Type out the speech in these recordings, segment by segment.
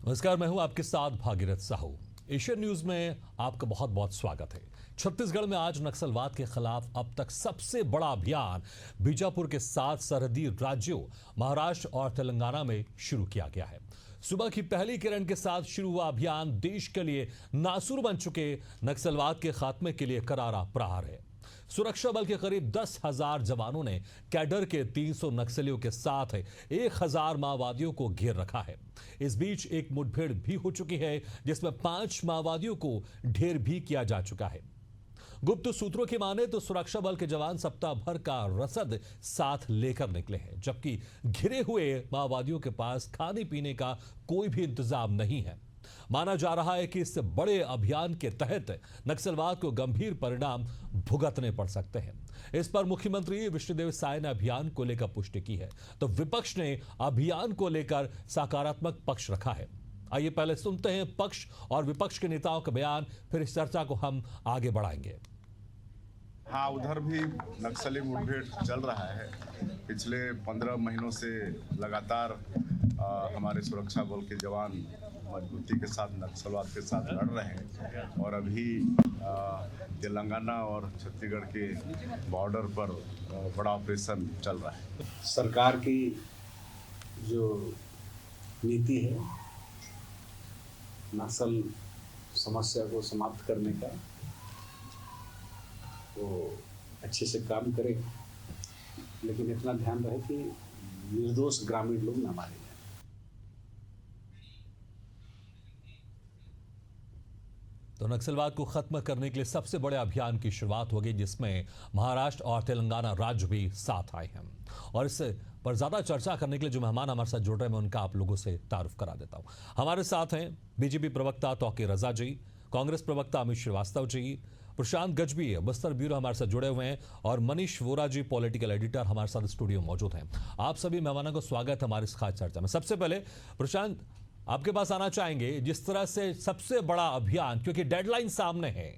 नमस्कार, मैं हूं आपके साथ भागीरथ साहू। एशियन न्यूज में आपका बहुत बहुत स्वागत है। छत्तीसगढ़ में आज नक्सलवाद के खिलाफ अब तक सबसे बड़ा अभियान बीजापुर के साथ सरहदी राज्यों महाराष्ट्र और तेलंगाना में शुरू किया गया है। सुबह की पहली किरण के साथ शुरू हुआ अभियान देश के लिए नासूर बन चुके नक्सलवाद के खात्मे के लिए करारा प्रहार है। सुरक्षा बल के करीब 10,000 जवानों ने कैडर के 300 नक्सलियों के साथ 1,000 माओवादियों को घेर रखा है। इस बीच एक मुठभेड़ भी हो चुकी है जिसमें 5 माओवादियों को ढेर भी किया जा चुका है। गुप्त सूत्रों की माने तो सुरक्षा बल के जवान सप्ताह भर का रसद साथ लेकर निकले हैं, जबकि घिरे हुए माओवादियों के पास खाने पीने का कोई भी इंतजाम नहीं है। माना जा रहा है कि इस बड़े अभियान के तहत नक्सलवाद को गंभीर परिणाम भुगतने पड़ सकते हैं। इस पर मुख्यमंत्री विष्णुदेव साय ने अभियान को लेकर पुष्टि की है, तो विपक्ष ने अभियान को लेकर सकारात्मक पक्ष रखा है। आइए पहले सुनते हैं पक्ष और विपक्ष के नेताओं का बयान, फिर इस चर्चा को हम आगे बढ़ाएंगे। हाँ, उधर भी नक्सली मुठभेड़ चल रहा है। पिछले 15 महीनों से लगातार हमारे सुरक्षा बल के जवान मजबूती के साथ नक्सलवाद के साथ लड़ रहे हैं और अभी तेलंगाना और छत्तीसगढ़ के बॉर्डर पर बड़ा ऑपरेशन चल रहा है। सरकार की जो नीति है नक्सल समस्या को समाप्त करने का, वो अच्छे से काम करे, लेकिन इतना ध्यान रहे कि निर्दोष ग्रामीण लोग न मारे जाए। तो नक्सलवाद को खत्म करने के लिए सबसे बड़े अभियान की शुरुआत होगी, जिसमें महाराष्ट्र और तेलंगाना राज्य भी साथ आए हैं। और इस पर ज्यादा चर्चा करने के लिए जो मेहमान हमारे साथ जुड़ रहे हैं, मैं उनका आप लोगों से तारुफ करा देता हूं। हमारे साथ हैं बीजेपी प्रवक्ता तौकीर रजा जी, कांग्रेस प्रवक्ता अमित श्रीवास्तव जी, प्रशांत गजबी बस्तर ब्यूरो हमारे साथ जुड़े हुए हैं, और मनीष वोरा जी पॉलिटिकल एडिटर हमारे साथ स्टूडियो मौजूद हैं। आप सभी मेहमानों को स्वागत है हमारी इस खास चर्चा में। सबसे पहले प्रशांत, आपके पास आना चाहेंगे। जिस तरह से सबसे बड़ा अभियान, क्योंकि डेडलाइन सामने है,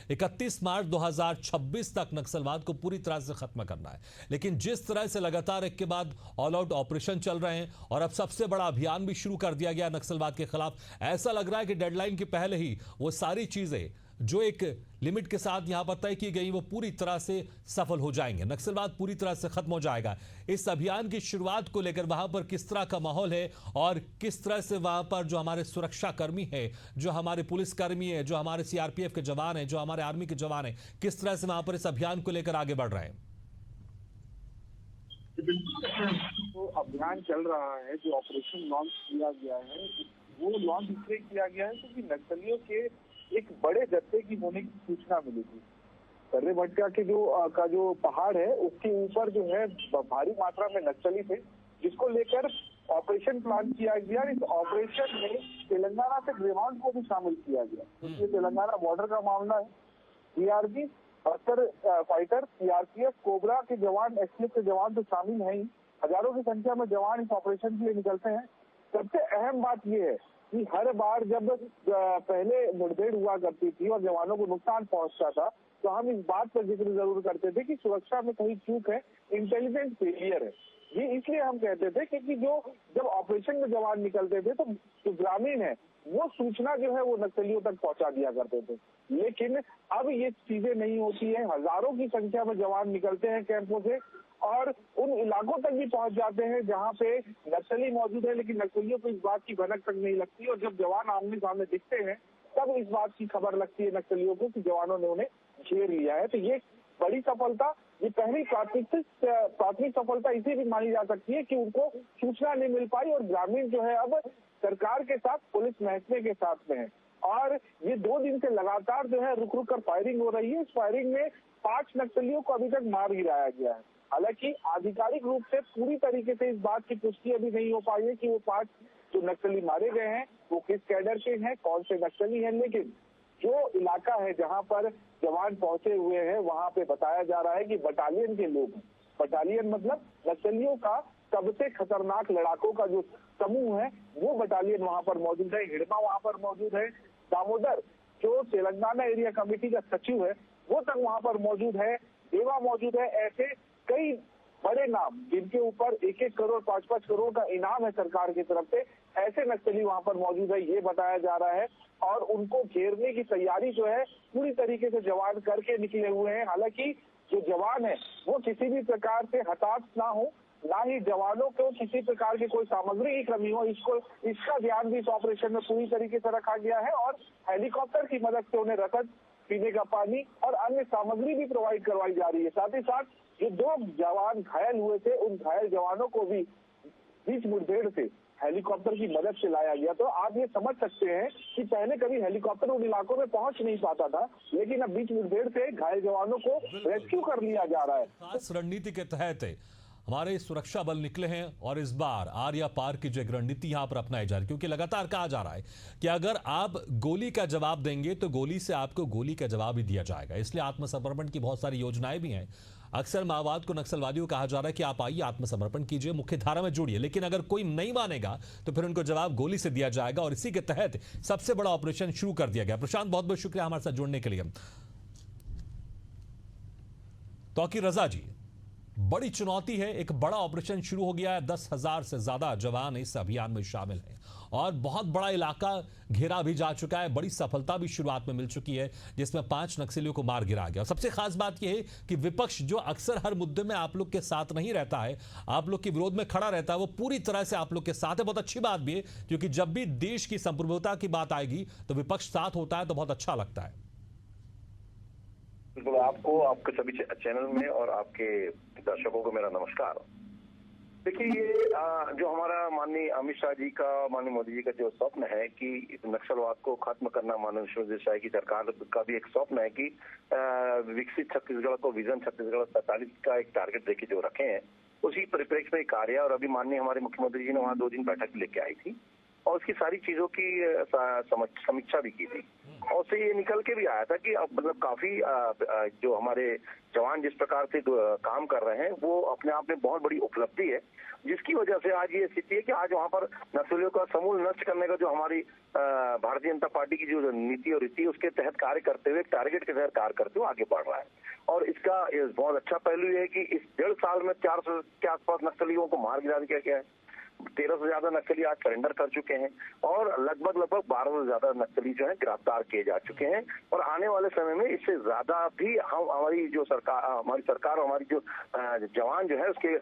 31 मार्च 2026 तक नक्सलवाद को पूरी तरह से खत्म करना है, लेकिन जिस तरह से लगातार एक के बाद ऑल आउट ऑपरेशन चल रहे हैं और अब सबसे बड़ा अभियान भी शुरू कर दिया गया नक्सलवाद के खिलाफ, ऐसा लग रहा है कि डेडलाइन के पहले ही वो सारी चीजें जो एक लिमिट के साथ यहां पर तय की गई वो पूरी तरह से सफल हो जाएंगे, नक्सलवाद पूरी तरह से खत्म हो जाएगा। इस अभियान की शुरुआत को लेकर वहां पर किस तरह का माहौल है और किस तरह से वहां पर जो हमारे सुरक्षा कर्मी है, जो हमारे पुलिस कर्मी है, जो हमारे सीआरपीएफ के जवान है, जो हमारे आर्मी के जवान है, किस तरह से वहां पर इस अभियान को लेकर आगे बढ़ रहे हैं? तो अभियान चल रहा है, जो ऑपरेशन लॉन्च किया गया है वो लॉन्च इसलिए किया गया है क्योंकि नक्सलियों के एक बड़े जत्थे की होने की सूचना मिली थी। कर्रे भटका के जो पहाड़ है उसके ऊपर जो है भारी मात्रा में नक्सली थे, जिसको लेकर ऑपरेशन प्लान किया गया। इस ऑपरेशन में तेलंगाना से ग्रेवाउंड को भी शामिल किया गया, क्योंकि तेलंगाना बॉर्डर का मामला है। CRP, Bastar fighter, CRPF, cobra के जवान, एसटीएफ के जवान तो शामिल हैं ही। हजारों की संख्या में जवान इस ऑपरेशन के लिए निकलते हैं। सबसे अहम बात यह है कि हर बार जब पहले मुठभेड़ हुआ करती थी और जवानों को नुकसान पहुंचता था, तो हम इस बात पर जिक्र जरूर करते थे कि सुरक्षा में कहीं चूक है, इंटेलिजेंस फेलियर है। ये इसलिए हम कहते थे क्योंकि जब ऑपरेशन में जवान निकलते थे तो जो ग्रामीण है वो सूचना जो है वो नक्सलियों तक पहुंचा दिया करते थे। लेकिन अब ये चीजें नहीं होती है। हजारों की संख्या में जवान निकलते हैं कैंपों से और उन इलाकों तक भी पहुंच जाते हैं जहां पे नक्सली मौजूद है, लेकिन नक्सलियों को इस बात की भनक तक नहीं लगती। और जब जवान आमने सामने दिखते हैं तब इस बात की खबर लगती है नक्सलियों को कि जवानों ने उन्हें घेर लिया है। तो ये बड़ी सफलता, ये पहली प्राथमिक सफलता इसी भी मानी जा सकती है कि उनको सूचना नहीं मिल पाई और ग्रामीण जो है अब सरकार के साथ, पुलिस महकमे के साथ में है। और ये 2 दिन से लगातार जो है रुक रुक कर फायरिंग हो रही है। इस फायरिंग में 5 नक्सलियों को अभी तक मार गिराया गया है। हालांकि आधिकारिक रूप से पूरी तरीके से इस बात की पुष्टि अभी नहीं हो पाई है कि वो 5 जो नक्सली मारे गए हैं वो किस कैडर के हैं, कौन से नक्सली हैं। लेकिन जो इलाका है जहां पर जवान पहुंचे हुए हैं वहां पे बताया जा रहा है कि बटालियन के लोग हैं। बटालियन मतलब नक्सलियों का सबसे खतरनाक लड़ाकों का जो समूह है वो बटालियन वहां पर मौजूद है। हिड़मा वहां पर मौजूद है। दामोदर जो तेलंगाना एरिया कमेटी का सचिव है वो तक वहां पर मौजूद है। देवा मौजूद है। ऐसे कई बड़े नाम जिनके ऊपर 1-1 करोड़ 5-5 करोड़ का इनाम है सरकार की तरफ से, ऐसे नक्सली वहां पर मौजूद है, ये बताया जा रहा है। और उनको घेरने की तैयारी जो है पूरी तरीके से जवान करके निकले हुए हैं। हालांकि जो जवान है वो किसी भी प्रकार से हताश ना हो, ना ही जवानों को किसी प्रकार की कोई सामग्री की कमी हो, इसका ध्यान भी इस ऑपरेशन में पूरी तरीके से रखा गया है। और हेलीकॉप्टर की मदद से उन्हें रसद, पीने का पानी और अन्य सामग्री भी प्रोवाइड करवाई जा रही है। साथ ही साथ जो 2 जवान घायल हुए थे, उन घायल जवानों को भी बीच मुठभेड़ से हेलीकॉप्टर की मदद से लाया गया। तो आप ये समझ सकते हैं कि पहले कभी हेलीकॉप्टर उन इलाकों में पहुंच नहीं पाता था, लेकिन अब बीच मुठभेड़ से घायल जवानों को रेस्क्यू कर लिया जा रहा है। खास रणनीति के तहत हमारे सुरक्षा बल निकले हैं और इस बार आर्या पार की जो एक रणनीति यहां पर अपनाई जा रही है, क्योंकि लगातार कहा जा रहा है कि अगर आप गोली का जवाब देंगे तो गोली से आपको गोली का जवाब ही दिया जाएगा। इसलिए आत्मसमर्पण की बहुत सारी योजनाएं भी हैं। अक्सर माओवाद को नक्सलवादियों कहा जा रहा है कि आप आइए आत्मसमर्पण कीजिए, मुख्य धारा में जुड़िए, लेकिन अगर कोई नहीं मानेगा तो फिर उनको जवाब गोली से दिया जाएगा। और इसी के तहत सबसे बड़ा ऑपरेशन शुरू कर दिया गया। प्रशांत, बहुत बहुत शुक्रिया हमारे साथ जुड़ने के लिए। तौकीर रजा जी, बड़ी चुनौती है, एक बड़ा ऑपरेशन शुरू हो गया है, 10,000 से ज्यादा जवान इस अभियान में शामिल हैं और बहुत बड़ा इलाका घेरा भी जा चुका है। बड़ी सफलता भी शुरुआत में मिल चुकी है, जिसमें 5 नक्सलियों को मार गिराया गया। सबसे खास बात यह है कि विपक्ष जो अक्सर हर मुद्दे में आप लोग के साथ नहीं रहता है, आप लोग के विरोध में खड़ा रहता है, वो पूरी तरह से आप लोग के साथ है। बहुत अच्छी बात भी है, क्योंकि जब भी देश की संप्रभुता की बात आएगी तो विपक्ष साथ होता है, तो बहुत अच्छा लगता है। बिल्कुल, आपको, आपके सभी चैनल में और आपके दर्शकों को मेरा नमस्कार। देखिए, ये जो हमारा माननीय अमित शाह जी का, माननीय मोदी जी का जो स्वप्न है कि नक्सलवाद को खत्म करना, माननीय विश्वनाथ साय की सरकार का भी एक स्वप्न है कि विकसित छत्तीसगढ़ को, विजन छत्तीसगढ़ 47 का एक टारगेट देके जो रखे हैं, उसी परिप्रेक्ष्य में कार्य। और अभी माननीय हमारे मुख्यमंत्री जी ने वहाँ 2 दिन बैठक लेके आई थी और उसकी सारी चीजों की समीक्षा भी की थी। और उससे ये निकल के भी आया था कि अब मतलब काफी जो हमारे जवान जिस प्रकार से काम कर रहे हैं, वो अपने आप में बहुत बड़ी उपलब्धि है, जिसकी वजह से आज ये स्थिति है कि आज वहाँ पर नक्सलियों का समूल नष्ट करने का जो हमारी भारतीय जनता पार्टी की जो नीति और रीति, उसके तहत कार्य करते हुए, टारगेट के तहत कार्य करते हुए आगे बढ़ रहा है। और इसका बहुत अच्छा पहलू है कि इस 1.5 साल में 400 के आसपास नक्सलियों को मार गिरा दिया गया है। 13 से ज्यादा नक्सली आज सरेंडर कर चुके हैं और लगभग 12 से ज्यादा नक्सली जो है गिरफ्तार किए जा चुके हैं। और आने वाले समय में इससे ज्यादा भी हमारी सरकार और हमारी जो जवान जो है उसके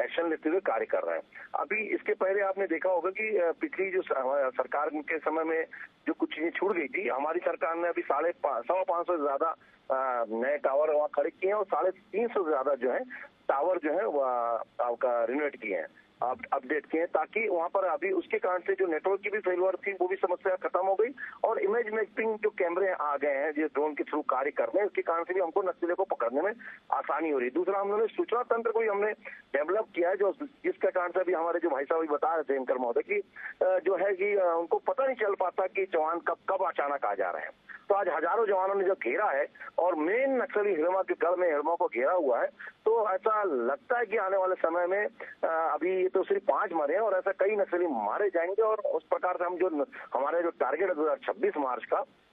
एक्शन लेते हुए कार्य कर रहे हैं। अभी इसके पहले आपने देखा होगा कि पिछली जो सरकार के समय में जो कुछ चीजें छूट गई थी, हमारी सरकार ने अभी 550 से ज्यादा नए टावर वहाँ खड़े किए हैं और 350 से ज्यादा जो है टावर जो है आपका रिनोवेट किए हैं, अपडेट किए हैं, ताकि वहां पर अभी उसके कारण से जो नेटवर्क की भी फेलियर थी वो भी समस्या खत्म हो गई। और इमेज मैपिंग जो कैमरे आ गए हैं, जो ड्रोन के थ्रू कार्य कर रहे हैं, उसके कारण से भी हमको नक्सलियों को पकड़ने में आसानी हो रही है। दूसरा, हमने सूचना तंत्र को हमने डेवलप किया है, जो जिसके कारण से अभी हमारे जो भाई साहब बता रहे थे इनकर महोदय की जो है कि उनको पता नहीं चल पाता कि जवान कब अचानक आ जा रहे हैं। तो आज हजारों जवानों ने जो घेरा है और मेन नक्सली हिरमा के गढ़ में हिरमा को घेरा हुआ है, तो ऐसा लगता है कि आने वाले समय में अभी तो सिर्फ 5 मरे हैं और ऐसा कई नक्सली मारे जाएंगे। और उस प्रकार से हम जो हमारे जो टारगेट है 2026 मार्च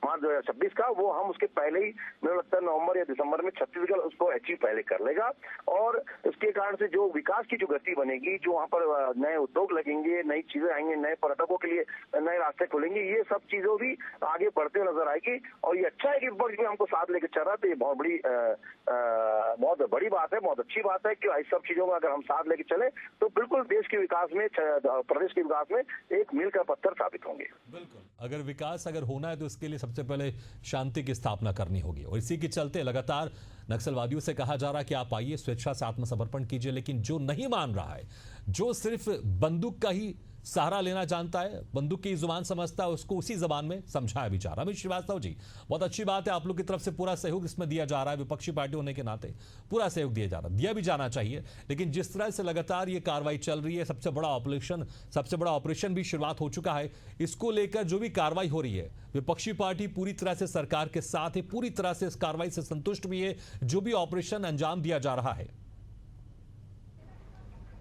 2026 का, वो हम उसके पहले ही, मुझे लगता है नवंबर या दिसंबर में छत्तीसगढ़ उसको अचीव पहले कर लेगा। और इसके कारण से जो विकास की जो गति बनेगी, जो वहाँ पर नए उद्योग लगेंगे, नई चीजें आएंगे, नए पर्यटकों के लिए नए रास्ते खुलेंगे, ये सब चीजों भी आगे बढ़ते हुए नजर आएगी। और ये अच्छा है कि विपक्ष भी हमको साथ लेकर चल रहा है, तो ये बहुत बड़ी बात है, बहुत अच्छी बात है कि इस सब चीजों में अगर हम साथ लेकर चले तो बिल्कुल देश के विकास में, प्रदेश के विकास में एक मील का पत्थर साबित होंगे। बिल्कुल, अगर विकास होना है तो इसके लिए सबसे पहले शांति की स्थापना करनी होगी। और इसी के चलते लगातार नक्सलवादियों से कहा जा रहा है कि आप आइए, स्वेच्छा से आत्मसमर्पण कीजिए, लेकिन जो नहीं मान रहा है, जो सिर्फ बंदूक का ही सहारा लेना जानता है, बंदूक की जुबान समझता है, उसको उसी जबान में समझाया भी जा रहा है। अमित श्रीवास्तव जी, बहुत अच्छी बात है, आप लोग की तरफ से पूरा सहयोग इसमें दिया जा रहा है, विपक्षी पार्टी होने के नाते पूरा सहयोग दिया भी जाना चाहिए। लेकिन जिस तरह से लगातार ये कार्रवाई चल रही है, सबसे बड़ा ऑपरेशन भी शुरुआत हो चुका है, इसको लेकर जो भी कार्रवाई हो रही है, विपक्षी पार्टी पूरी तरह से सरकार के साथ है, पूरी तरह से इस कार्रवाई से संतुष्ट भी है, जो भी ऑपरेशन अंजाम दिया जा रहा है।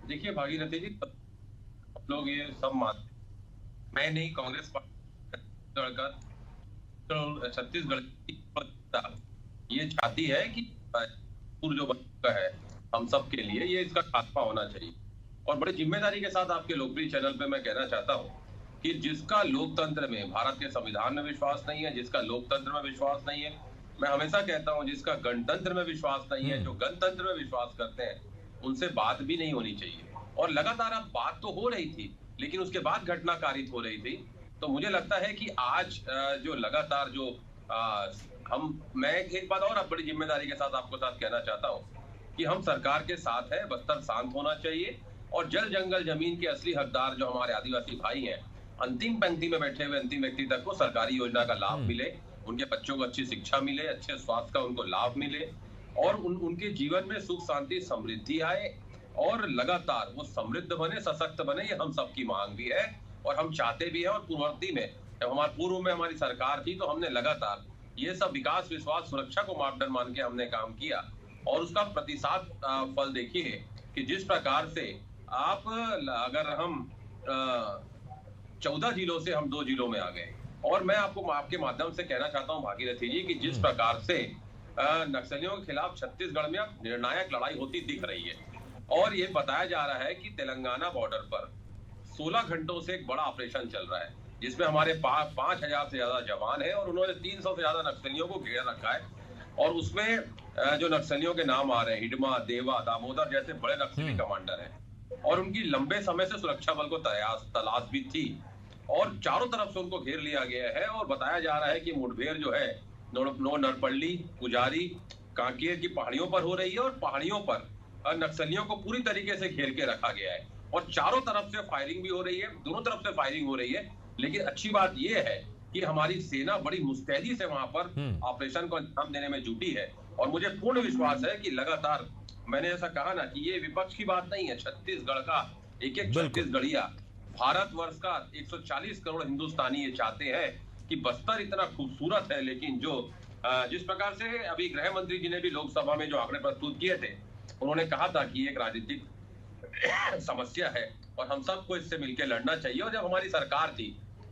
देखिए भागीरथी जी, लोग ये सब मानते, मैं नहीं, कांग्रेस छत्तीसगढ़ ये चाहती है कि जो है हम सब के लिए, ये इसका खात्मा होना चाहिए। और बड़ी जिम्मेदारी के साथ आपके लोकप्रिय चैनल पे मैं कहना चाहता हूँ कि जिसका लोकतंत्र में, भारत के संविधान में विश्वास नहीं है, जिसका लोकतंत्र में विश्वास नहीं है, मैं हमेशा कहता हूँ जिसका गणतंत्र में विश्वास नहीं है, जो गणतंत्र में विश्वास करते हैं, उनसे बात भी नहीं होनी चाहिए। और लगातार अब बात तो हो रही थी, लेकिन उसके बाद घटना कारित हो रही थी। तो मुझे लगता है कि आज जो लगातार जो मैं एक बात और अब बड़ी जिम्मेदारी के साथ आपको साथ कहना चाहता हूँ कि हम सरकार के साथ है, बस्तर शांत होना चाहिए और जल जंगल जमीन के असली हकदार जो हमारे आदिवासी भाई हैं, अंतिम पंक्ति में बैठे हुए अंतिम व्यक्ति तक को सरकारी योजना का लाभ मिले, उनके बच्चों को अच्छी शिक्षा मिले, अच्छे स्वास्थ्य का उनको लाभ मिले और उनके जीवन में सुख शांति समृद्धि आए और लगातार वो समृद्ध बने, सशक्त बने। ये हम सबकी मांग भी है और हम चाहते भी हैं। और पूर्ववर्ती में जब पूर्व में हमारी सरकार थी तो हमने लगातार ये सब विकास, विश्वास, सुरक्षा को मापदंड मान के हमने काम किया और उसका प्रतिशत फल देखिए कि जिस प्रकार से आप अगर हम 14 जिलों से हम 2 जिलों में आ गए। और मैं आपको आपके माध्यम से कहना चाहता हूं भागीरथी जी कि जिस प्रकार से नक्सलियों के खिलाफ छत्तीसगढ़ में अब निर्णायक लड़ाई होती दिख रही है और ये बताया जा रहा है कि तेलंगाना बॉर्डर पर 16 घंटों से एक बड़ा ऑपरेशन चल रहा है जिसमें हमारे 5,000 से ज्यादा जवान है और उन्होंने 300 से ज्यादा नक्सलियों को घेर रखा है। और उसमें जो नक्सलियों के नाम आ रहे हैं, हिडमा, देवा, दामोदर जैसे बड़े नक्सली कमांडर हैं और उनकी लंबे समय से सुरक्षा बल को तलाश भी थी और चारों तरफ से उनको घेर लिया गया है। और बताया जा रहा है कि मुठभेड़ जो है नरपल्ली, पुजारी, कांकेर की पहाड़ियों पर हो रही है और पहाड़ियों पर नक्सलियों को पूरी तरीके से घेर के रखा गया है और चारों तरफ से फायरिंग भी हो रही है, दोनों तरफ से फायरिंग हो रही है। लेकिन अच्छी बात यह है कि हमारी सेना बड़ी मुस्तैदी से वहां पर ऑपरेशन को अंजाम देने में जुटी है और मुझे पूर्ण विश्वास है कि लगातार, मैंने ऐसा कहा ना कि ये विपक्ष की बात नहीं है, छत्तीसगढ़ का एक छत्तीसगढ़िया, भारतवर्ष का 140 करोड़ हिंदुस्तानी ये चाहते हैं कि बस्तर इतना खूबसूरत है। लेकिन जो जिस प्रकार से अभी गृह मंत्री जी ने भी लोकसभा में जो आंकड़े प्रस्तुत किए थे, उन्होंने कहा था कि एक राजनीतिक समस्या है और हम सबको इससे मिलकर लड़ना चाहिए। और जब हमारी सरकार थी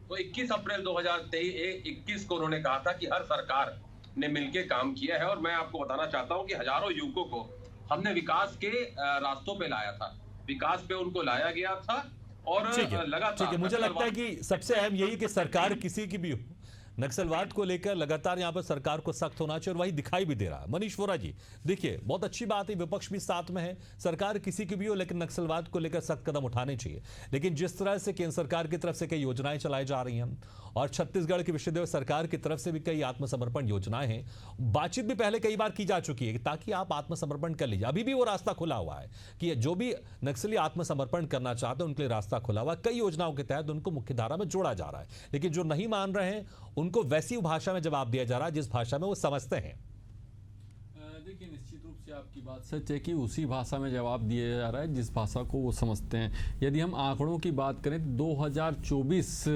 तो 21 अप्रैल 2021 को उन्होंने कहा था कि हर सरकार ने मिलकर काम किया है। और मैं आपको बताना चाहता हूं कि हजारों युवकों को हमने विकास के रास्तों पे लाया था, विकास पे उनको लाया गया था और लगातार मुझे लगता है कि सबसे अहम यही कि सरकार किसी की भी हो, नक्सलवाद को लेकर लगातार यहां पर सरकार को सख्त होना चाहिए और वही दिखाई भी दे रहा है। मनीष वोरा जी, देखिए बहुत अच्छी बात है, विपक्ष भी साथ में है, सरकार किसी की भी हो, लेकिन नक्सलवाद को लेकर सख्त कदम उठाने चाहिए। लेकिन जिस तरह से केंद्र सरकार की तरफ से कई योजनाएं चलाई जा रही हैं और छत्तीसगढ़ की विश्वविद्यालय सरकार की तरफ से भी कई आत्मसमर्पण योजनाएं हैं, बातचीत भी पहले कई बार की जा चुकी है ताकि आप आत्मसमर्पण कर लीजिए। अभी भी वो रास्ता खुला हुआ है कि जो भी नक्सली आत्मसमर्पण करना चाहते हैं उनके लिए रास्ता खुला हुआ है। कई योजनाओं के तहत उनको मुख्यधारा में जोड़ा जा रहा है, लेकिन जो नहीं मान रहे हैं उनको वैसी भाषा में जवाब दिया जा रहा है जिस भाषा में वो समझते हैं। देखिए, निश्चित रूप से आपकी बात सच है कि उसी भाषा में जवाब दिया जा रहा है जिस भाषा को वो समझते हैं। यदि हम आंकड़ों की बात करें तो 2024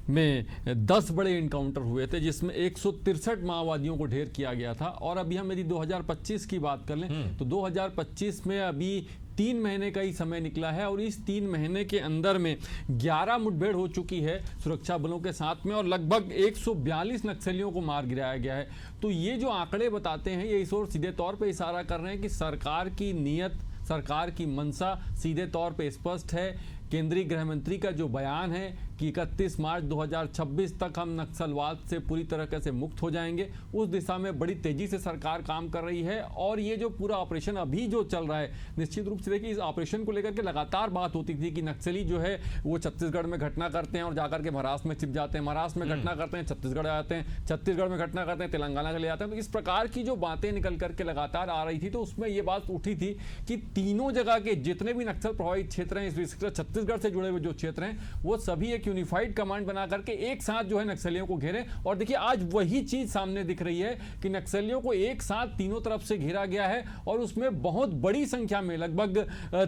में 10 बड़े इनकाउंटर हुए थे जिसमें 163 माओवादियों को ढेर किया गया था। और अभी हम यदि 2025 की बात कर लें तो 2025 में अभी 3 महीने का ही समय निकला है और इस 3 महीने के अंदर में 11 मुठभेड़ हो चुकी है सुरक्षा बलों के साथ में और लगभग 142 नक्सलियों को मार गिराया गया है। तो ये जो आंकड़े बताते हैं ये इस ओर सीधे तौर पे इशारा कर रहे हैं कि सरकार की नीयत, सरकार की मंशा सीधे तौर पे स्पष्ट है। केंद्रीय गृह मंत्री का जो बयान है कि 31 मार्च 2026 तक हम नक्सलवाद से पूरी तरह से मुक्त हो जाएंगे, उस दिशा में बड़ी तेजी से सरकार काम कर रही है। और ये जो पूरा ऑपरेशन अभी जो चल रहा है, निश्चित रूप से देखिए इस ऑपरेशन को लेकर के लगातार बात होती थी कि नक्सली जो है वो छत्तीसगढ़ में घटना करते हैं और जाकर के महाराष्ट्र में छिप जाते हैं, महाराष्ट्र में घटना करते हैं छत्तीसगढ़ आते हैं, छत्तीसगढ़ में घटना करते हैं तेलंगाना चले जाते हैं। तो इस प्रकार की जो बातें निकल करके लगातार आ रही थी तो उसमें ये बात उठी थी कि तीनों जगह के जितने भी नक्सल प्रभावित क्षेत्र हैं, विशेषकर छत्तीसगढ़ से जुड़े हुए जो क्षेत्र हैं, वो सभी एक यूनिफाइड कमांड बना करके एक साथ जो है नक्सलियों को घेरे। और देखिए आज वही चीज सामने दिख रही है कि नक्सलियों को एक साथ तीनों तरफ से घेरा गया है और उसमें बहुत बड़ी संख्या में, लगभग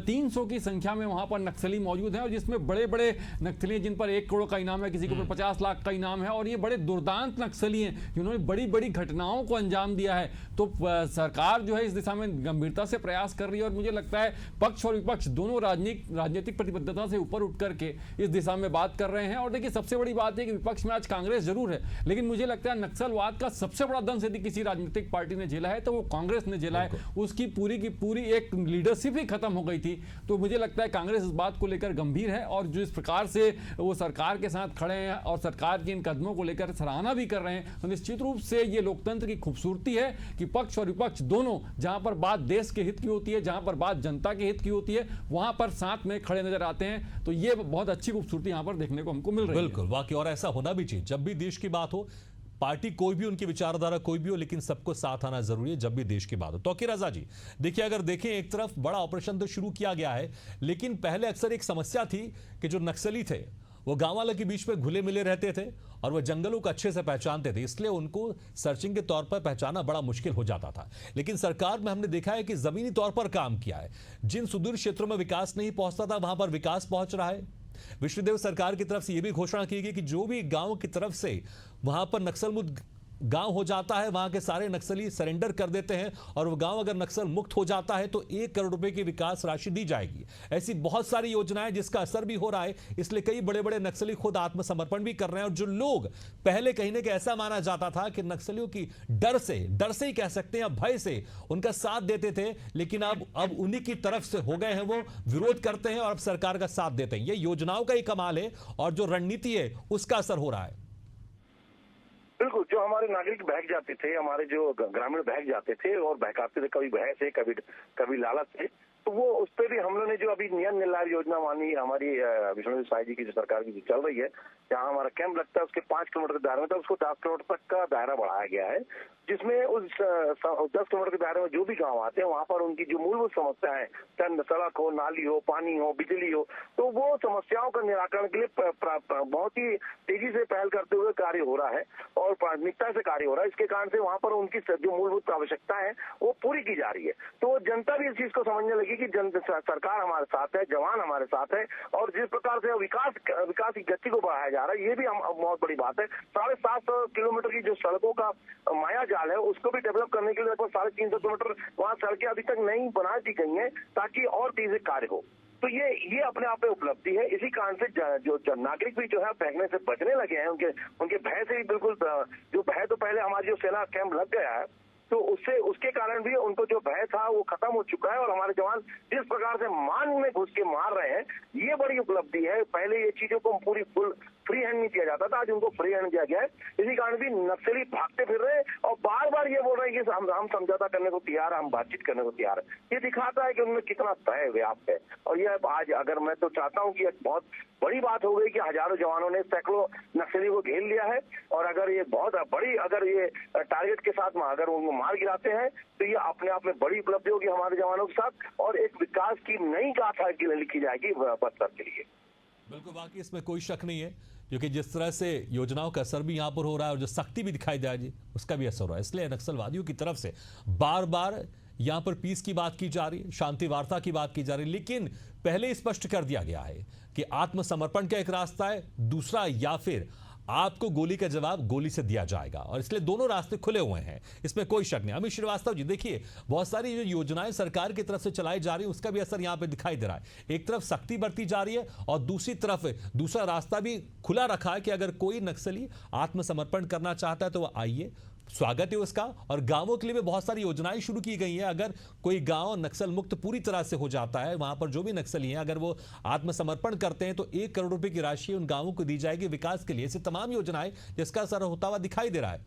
300 की संख्या में वहां पर नक्सली मौजूद हैं और जिसमें बड़े बड़े नक्सली जिन पर 1 करोड़ का इनाम है, किसी के ऊपर 50 लाख का इनाम है और ये बड़े दुर्दांत नक्सली हैं जिन्होंने बड़ी बड़ी घटनाओं को अंजाम दिया है। तो सरकार जो है इस दिशा में गंभीरता से प्रयास कर रही है और मुझे लगता है पक्ष और विपक्ष दोनों राजनीतिक प्रतिबद्धता सतह से ऊपर उठ करके इस दिशा में बात कर रहे हैं। और देखिए सबसे बड़ी बात है कि विपक्ष में आज कांग्रेस जरूर है, लेकिन मुझे लगता है नक्सलवाद का सबसे बड़ा दंश यदि किसी राजनीतिक पार्टी ने झेला है तो वो कांग्रेस ने झेला है। उसकी पूरी की पूरी एक लीडरशिप ही खत्म हो गई थी। तो मुझे लगता है कांग्रेस इस बात को लेकर गंभीर है और जो इस प्रकार से वो सरकार के साथ खड़े हैं और सरकार के इन कदमों को लेकर सराहना भी कर रहे हैं, तो निश्चित रूप से ये लोकतंत्र की खूबसूरती है कि पक्ष और विपक्ष दोनों, जहां पर बात देश के हित की होती है, जहां पर बात जनता के हित की होती है, वहां पर साथ में खड़े नजर आते हैं। तो ये बहुत अच्छी खूबसूरती यहां पर देखने को हमको मिल रही है। बिल्कुल, वाकई, और ऐसा होना भी चाहिए। जब भी देश की बात हो, पार्टी कोई भी, उनकी विचारधारा कोई भी हो, लेकिन सबको साथ आना जरूरी है जब भी देश की बात हो। तौकीर रजा जी, देखिए अगर देखें, एक तरफ बड़ा ऑपरेशन तो शुरू किया गया है, लेकिन पहले अक्सर एक समस्या थी कि जो नक्सली थे वो गांव वालों के बीच में घुले मिले रहते थे और वो जंगलों को अच्छे से पहचानते थे, इसलिए उनको सर्चिंग के तौर पर पहचाना बड़ा मुश्किल हो जाता था। लेकिन सरकार में हमने देखा है कि जमीनी तौर पर काम किया है। जिन सुदूर क्षेत्रों में विकास नहीं पहुंचता था वहां पर विकास पहुंच रहा है। विष्णुदेव सरकार की तरफ से यह भी घोषणा की गई कि जो भी गांव की तरफ से वहां पर नक्सल मुक्त गांव हो जाता है, वहां के सारे नक्सली सरेंडर कर देते हैं और वो गांव अगर नक्सल मुक्त हो जाता है तो 1 करोड़ रुपए की विकास राशि दी जाएगी। ऐसी बहुत सारी योजनाएं जिसका असर भी हो रहा है, इसलिए कई बड़े बड़े नक्सली खुद आत्मसमर्पण भी कर रहे हैं। और जो लोग पहले कहीं ना कहीं ऐसा माना जाता था कि नक्सलियों की डर से ही कह सकते हैं, भय से उनका साथ देते थे, लेकिन अब उन्हीं की तरफ से हो गए हैं, वो विरोध करते हैं और अब सरकार का साथ देते हैं। ये योजनाओं का ही कमाल है और जो रणनीति है उसका असर हो रहा है। बिल्कुल, जो हमारे नागरिक बहक जाते थे, हमारे जो ग्रामीण बहक जाते थे और बहकाते थे, कभी भय से, कभी लालच से, तो वो उस पर भी हम लोग ने जो अभी नियम निर्लायर योजना मानी हमारी विष्णुदेव साई जी की जो सरकार की चल रही है, जहाँ हमारा कैंप लगता है उसके 5 किलोमीटर के दायरे में, तो उसको 10 किलोमीटर तक का दायरा बढ़ाया गया है, जिसमें उस 10 किलोमीटर के दायरे में जो भी गांव आते हैं वहां पर उनकी जो मूलभूत समस्याएं, चाहे सड़क हो, नाली हो, पानी हो, बिजली हो, तो वो समस्याओं का निराकरण के लिए बहुत ही तेजी से पहल करते हुए कार्य हो रहा है और प्राथमिकता से कार्य हो रहा है। इसके कारण से वहां पर उनकी जो मूलभूत आवश्यकता है वो पूरी की जा रही है। तो जनता भी इस चीज को समझने लगी कि सरकार हमारे साथ है, जवान हमारे साथ है और जिस प्रकार से विकास की गति को बढ़ाया जा रहा है, ये भी बहुत बड़ी बात है। 750 किलोमीटर की जो सड़कों का माया जाल है उसको भी डेवलप करने के लिए लगभग 350 किलोमीटर वहाँ सड़कें अभी तक नहीं बना दी गई हैं ताकि और तेजी कार्य हो। तो ये अपने आप में उपलब्धि है। इसी कारण से जो नागरिक भी जो है फेंकने से बचने लगे हैं, उनके भय से ही बिल्कुल, जो भय तो पहले हमारी जो सेना कैंप लग गया है तो उसके कारण भी उनको जो भय था वो खत्म हो चुका है और हमारे जवान जिस प्रकार से मान में घुस के मार रहे हैं, ये बड़ी उपलब्धि है। पहले ये चीजों को पूरी फुल फ्री हैंड नहीं दिया जाता था, आज उनको फ्री हैंड दिया गया है। इसी कारण भी नक्सली भागते फिर रहे हैं और बार बार ये बोल रहे हैं कि हम समझौता करने को तैयार है, हम बातचीत करने को तैयार है। ये दिखाता है कि उनमें कितना भय व्याप्त है। और ये आज अगर मैं तो चाहता हूँ कि बहुत बड़ी बात हो गई कि हजारों जवानों ने सैकड़ों नक्सली को घेर लिया है और अगर ये बहुत बड़ी ये टारगेट के साथ अगर उनको मार गिराते हैं तो ये अपने आप में बड़ी उपलब्धि होगी हमारे जवानों के साथ और एक विकास की नई गाथा लिखी जाएगी बस्तर के लिए। बिल्कुल, बाकी इसमें कोई शक नहीं है, क्योंकि जिस तरह से योजनाओं का असर भी यहाँ पर हो रहा है और जो सख्ती भी दिखाई दे रही है उसका भी असर हो रहा है। इसलिए नक्सलवादियों की तरफ से बार बार यहाँ पर पीस की बात की जा रही है, शांति वार्ता की बात की जा रही है, लेकिन पहले स्पष्ट कर दिया गया है कि आत्मसमर्पण का एक रास्ता है, दूसरा या फिर आपको गोली का जवाब गोली से दिया जाएगा और इसलिए दोनों रास्ते खुले हुए हैं, इसमें कोई शक नहीं। अमित श्रीवास्तव जी, देखिए बहुत सारी जो योजनाएं सरकार की तरफ से चलाई जा रही है उसका भी असर यहां पे दिखाई दे रहा है। एक तरफ सख्ती बरती जा रही है और दूसरी तरफ दूसरा रास्ता भी खुला रखा है कि अगर कोई नक्सली आत्मसमर्पण करना चाहता है तो वह आइए, स्वागत है उसका। और गांवों के लिए भी बहुत सारी योजनाएं शुरू की गई हैं। अगर कोई गांव नक्सल मुक्त पूरी तरह से हो जाता है, वहां पर जो भी नक्सली हैं अगर वो आत्मसमर्पण करते हैं तो 1 करोड़ रुपए की राशि उन गांवों को दी जाएगी विकास के लिए। ऐसी तमाम योजनाएं जिसका असर होता हुआ दिखाई दे रहा है।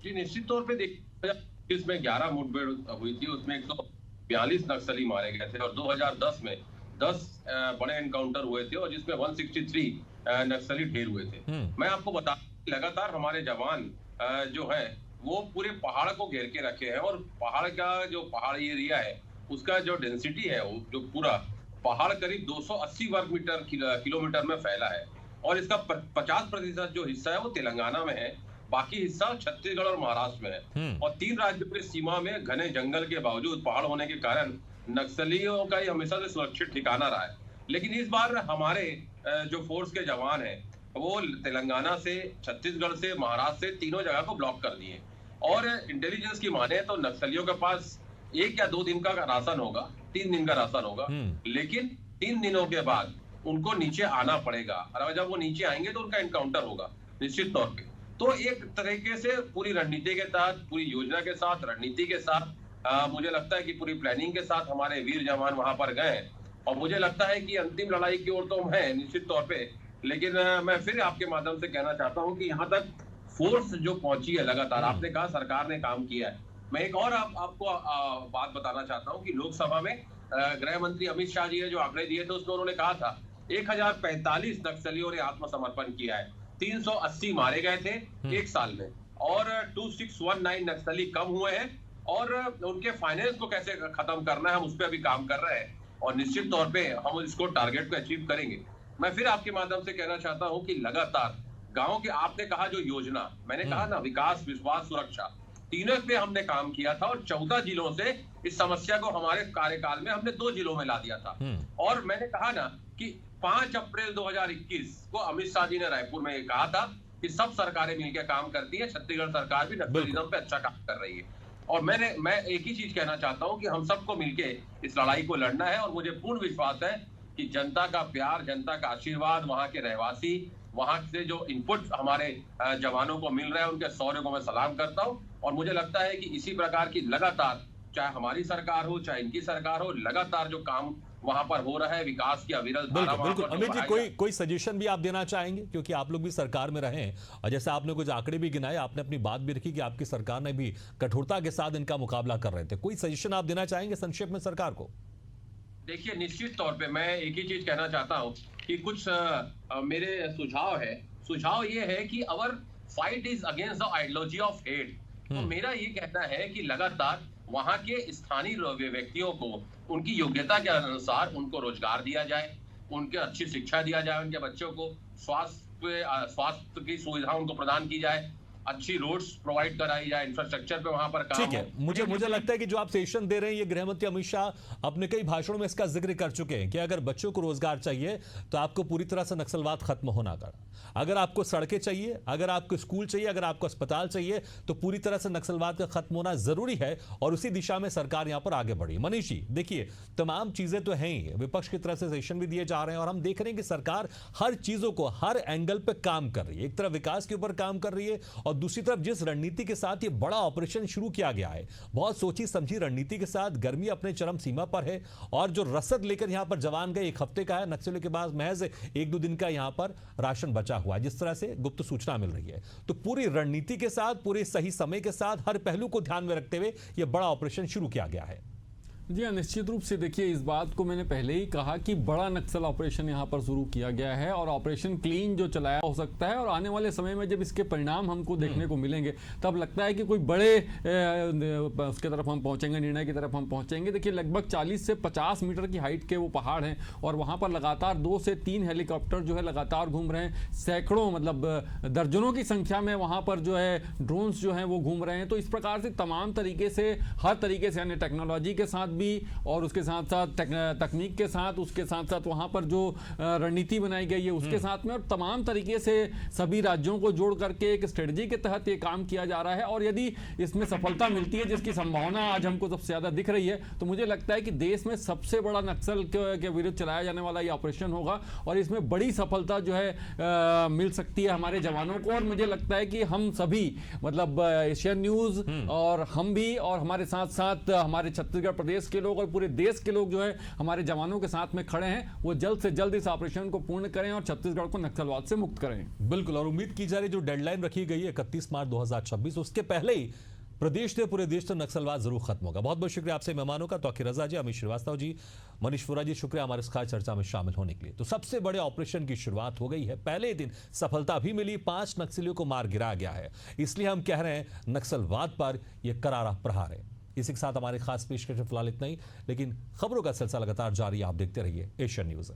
जी, निश्चित तौर पर देखिए, इसमें 11 मुठभेड़ हुई थी, उसमें 142 नक्सली मारे गए थे और 2010 में 10 बड़े एनकाउंटर हुए थे और जिसमें 163 नक्सली ढेर हुए थे। मैं आपको बता, लगातार हमारे जवान जो है वो पूरे पहाड़ को घेर के रखे हैं और पहाड़ का जो पहाड़ी एरिया है उसका जो डेंसिटी है वो जो पूरा पहाड़ करीब 280 वर्ग किलोमीटर में फैला है और इसका 50% जो हिस्सा है वो तेलंगाना में है, बाकी हिस्सा छत्तीसगढ़ और महाराष्ट्र में है। और 3 राज्यों की सीमा में घने जंगल के बावजूद पहाड़ होने के कारण नक्सलियों का ही हमेशा से सुरक्षित ठिकाना रहा है। लेकिन इस बार हमारे जो फोर्स के जवान हैं वो तेलंगाना से, छत्तीसगढ़ से, महाराष्ट्र से तीनों जगह को ब्लॉक कर दिए और इंटेलिजेंस की माने तो नक्सलियों के पास 1 या 2 दिन का राशन होगा, 3 दिन का राशन होगा, लेकिन 3 दिनों के बाद उनको नीचे आना पड़ेगा, और जब वो नीचे आएंगे तो उनका एनकाउंटर होगा निश्चित तौर पे। तो एक तरीके से पूरी रणनीति के तहत, पूरी योजना के साथ, रणनीति के साथ मुझे लगता है कि पूरी प्लानिंग के साथ हमारे वीर जवान वहां पर गए, और मुझे लगता है कि अंतिम लड़ाई की ओर तो हम हैं निश्चित तौर पे। लेकिन मैं फिर आपके माध्यम से कहना चाहता हूं कि यहाँ तक फोर्स जो पहुंची है लगातार, आपने कहा सरकार ने काम किया है, मैं एक और आपको बात बताना चाहता हूँ कि लोकसभा में गृह मंत्री अमित शाह जी ने जो आंकड़े दिए थे उसमें उन्होंने कहा था 1045 नक्सलियों ने आत्मसमर्पण किया है, 380 मारे गए थे एक साल में, और 2619 नक्सली कम हुए हैं, और उनके फाइनेंस को कैसे खत्म करना है हम उस पर अभी काम कर रहे हैं, और निश्चित तौर पे हम इसको टारगेट को अचीव करेंगे। मैं फिर आपके माध्यम से कहना चाहता हूं कि लगातार गांव के, आपने कहा जो योजना, मैंने कहा ना विकास, विश्वास, सुरक्षा, तीनों पे हमने काम किया था, और 14 जिलों से इस समस्या को हमारे कार्यकाल में हमने 2 जिलों में ला दिया था। और मैंने कहा ना कि 5 अप्रैल 2021 को अमित शाह जी ने रायपुर में कहा था कि सब सरकारें मिलकर काम करती है, छत्तीसगढ़ सरकार भी नक्सलिज्म पे अच्छा काम कर रही है। और मैं एक ही चीज कहना चाहता हूं कि हम सबको मिलके इस लड़ाई को लड़ना है, और मुझे पूर्ण विश्वास है कि जनता का प्यार, जनता का आशीर्वाद, वहां के रहवासी, वहां से जो इनपुट हमारे जवानों को मिल रहा है, उनके शौर्य को मैं सलाम करता हूं। और मुझे लगता है कि इसी प्रकार की लगातार, चाहे हमारी सरकार हो चाहे इनकी सरकार हो, लगातार जो काम वहां पर हो रहा है, विकास की अविरल धारा। बिल्कुल अमित जी, कोई सजेशन भी आप देना चाहेंगे, क्योंकि आप लोग भी सरकार में रहे हैं, और जैसे आपने कुछ आंकड़े भी गिनाए, आपने अपनी बात भी रखी कि आपकी सरकार ने भी कठोरता के साथ इनका मुकाबला कर रहे थे, कोई सजेशन आप देना चाहेंगे संक्षेप में सरकार को? देखिए, निश्चित तौर पे मैं एक ही चीज कहना चाहता हूं कि कुछ मेरे सुझाव ये है कि our fight is against the ideology of hate. तो मेरा ये कहना है कि लगातार वहां के स्थानीय व्यक्तियों को उनकी योग्यता के अनुसार उनको रोजगार दिया जाए, उनके अच्छी शिक्षा दिया जाए, उनके बच्चों को स्वास्थ्य की सुविधा उनको प्रदान की जाए, अच्छी रोड्स प्रोवाइड कराई जाए, इंफ्रास्ट्रक्चर पे वहां पर काम। ठीक है, मुझे लगता है कि जो आप सेशन दे रहे हैं, ये गृह मंत्री अमित शाह अपने कई भाषणों में इसका जिक्र कर चुके हैं कि अगर बच्चों को रोजगार चाहिए तो आपको पूरी तरह से नक्सलवाद खत्म होना कर, अगर आपको सड़कें चाहिए, अगर आपको स्कूल चाहिए, अगर आपको अस्पताल चाहिए, तो पूरी तरह से नक्सलवाद का खत्म होना जरूरी है, और उसी दिशा में सरकार यहां पर आगे बढ़ी। मनीष जी, देखिए, तमाम चीजें तो हैं ही, विपक्ष की तरफ से सेशन भी दिए जा रहे हैं, और हम देख रहे हैं कि सरकार हर चीजों को हर एंगल पर काम कर रही है। एक तरफ विकास के ऊपर काम कर रही है, और दूसरी तरफ जिस रणनीति के साथ ये बड़ा ऑपरेशन शुरू किया गया है, बहुत सोची समझी रणनीति के साथ, गर्मी अपने चरम सीमा पर है, और जो रसद लेकर यहां पर जवान गए, 1 हफ्ते का है, नक्सलियों के पास महज 1-2 दिन का यहां पर राशन बचा हुआ है, जिस तरह से गुप्त सूचना मिल रही है। तो पूरी रणनीति के साथ, पूरे सही समय के साथ, हर पहलू को ध्यान में रखते हुए यह बड़ा ऑपरेशन शुरू किया गया है। जी हाँ, निश्चित रूप से देखिए, इस बात को मैंने पहले ही कहा कि बड़ा नक्सल ऑपरेशन यहाँ पर शुरू किया गया है, और ऑपरेशन क्लीन जो चलाया हो सकता है, और आने वाले समय में जब इसके परिणाम हमको देखने को मिलेंगे तब लगता है कि कोई बड़े उसके तरफ हम पहुँचेंगे, निर्णय की तरफ हम पहुँचेंगे। देखिए, लगभग 40 से 50 मीटर की हाइट के वो पहाड़ हैं, और वहाँ पर लगातार 2 से 3 हेलीकॉप्टर जो है लगातार घूम रहे हैं, सैकड़ों मतलब दर्जनों की संख्या में वहाँ पर जो है ड्रोन्स जो हैं वो घूम रहे हैं। तो इस प्रकार से तमाम तरीके से, हर तरीके से, यानी टेक्नोलॉजी के साथ भी, और उसके साथ साथ तकनीक के साथ, उसके साथ साथ वहां पर जो रणनीति बनाई गई है उसके साथ में, और तमाम तरीके से सभी राज्यों को जोड़ करके एक स्ट्रेटजी के तहत ये काम किया जा रहा है। और यदि इसमें सफलता मिलती है, जिसकी संभावना आज हमको सबसे ज्यादा दिख रही है, तो मुझे लगता है कि देश में सबसे बड़ा नक्सल के विरुद्ध चलाया जाने वाला ये ऑपरेशन होगा, और इसमें बड़ी सफलता जो है मिल सकती है हमारे जवानों को। और मुझे लगता है कि हम सभी, मतलब एशियन न्यूज और हम भी, और हमारे साथ साथ हमारे छत्तीसगढ़ प्रदेश के लोग और पूरे देश के लोग जो है हमारे जवानों के साथ में खड़े हैं, वो जल्द से जल्द इस ऑपरेशन को पूर्ण करें और छत्तीसगढ़ को नक्सलवाद से मुक्त करें। बिल्कुल, और उम्मीद की जा रही जो डेडलाइन रखी गई है 31 मार्च 2026, उसके पहले ही प्रदेश से, पूरे देश से नक्सलवाद जरूर खत्म होगा। बहुत बहुत शुक्रिया आपसे मेहमानों का, तौकीर रजा जी, अमित श्रीवास्तव जी, मनीष वोरा जी, शुक्रिया हमारे इस खास चर्चा में शामिल होने के लिए। तो सबसे बड़े ऑपरेशन की शुरुआत हो गई है, पहले दिन सफलता भी मिली, 5 नक्सलियों को मार गिराया गया है, इसलिए हम कह रहे हैं नक्सलवाद पर यह करारा प्रहार है। इसी के साथ हमारे खास पेशकश फिलहाल इतना ही, लेकिन खबरों का सिलसिला लगातार जारी, आप देखते रहिए एशियन न्यूज़।